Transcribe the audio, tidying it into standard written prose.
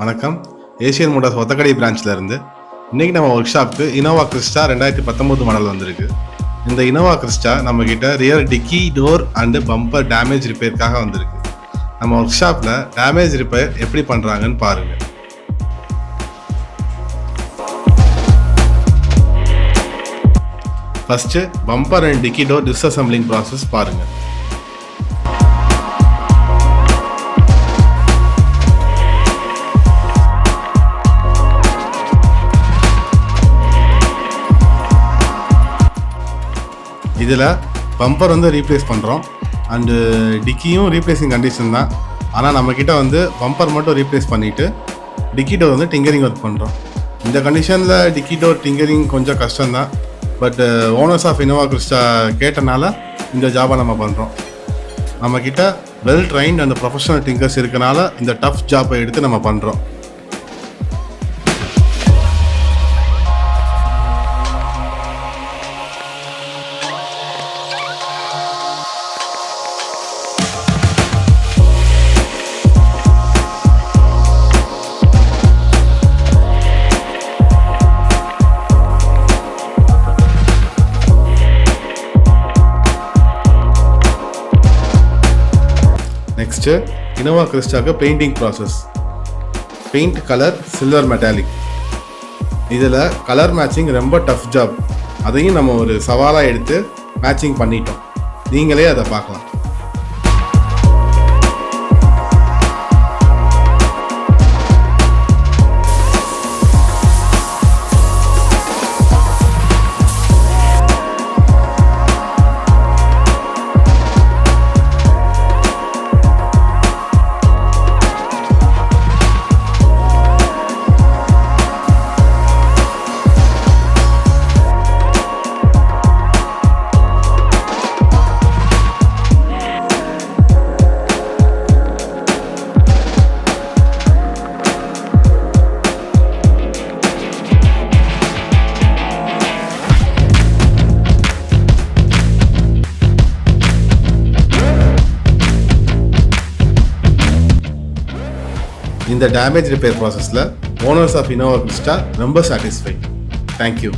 வணக்கம். Asian Motors Othakadai பிரான்ச்சில் இருந்து இன்றைக்கி நம்ம ஒர்க் ஷாப்புக்கு இனோவா கிறிஸ்டா 2019 மாடல் வந்திருக்கு. இந்த இனோவா கிறிஸ்டா நம்மக்கிட்ட rear dicky door and bumper damage ரிப்பேருக்காக வந்திருக்கு. நம்ம ஒர்க் ஷாப்பில் டேமேஜ் ரிப்பேர் எப்படி பண்ணுறாங்கன்னு பாருங்கள். First bumper and dicky door disassembling process பாருங்கள். இதில் பம்பர் ரீப்ளேஸ் பண்ணுறோம் அண்டு டிக்கியும் ரீப்ளேஸிங் கண்டிஷன் தான். ஆனால் நம்மக்கிட்ட பம்பர் மட்டும் ரீப்ளேஸ் பண்ணிவிட்டு டிக்கி டோர் டிங்கரிங் ஒர்க் பண்ணுறோம். இந்த கண்டிஷனில் டிக்கி டோர் டிங்கரிங் கொஞ்சம் கஷ்டம்தான். But owners of Innova Crysta கேட்டனால இந்த ஜாபை நம்ம பண்ணுறோம். நம்மக்கிட்ட well trained and professional tinkers இருக்கனால இந்த டஃப் ஜாப்பை எடுத்து நம்ம பண்ணுறோம். நெக்ஸ்ட்டு இனோவா கிறிஸ்டாக்கு painting process. Paint colour silver metallic. இதில் கலர் மேட்சிங் ரொம்ப டஃப் ஜாப். அதையும் நம்ம ஒரு சவாலாக எடுத்து மேட்சிங் பண்ணிட்டோம். நீங்களே அதை பார்க்கலாம். இந்த டேமேஜ் ரிப்பேர் ப்ராசஸில் ஓனர்ஸ் ஆஃப் இனோவா கிறிஸ்டா ரொம்ப சாட்டிஸ்ஃபை. தேங்க்யூ.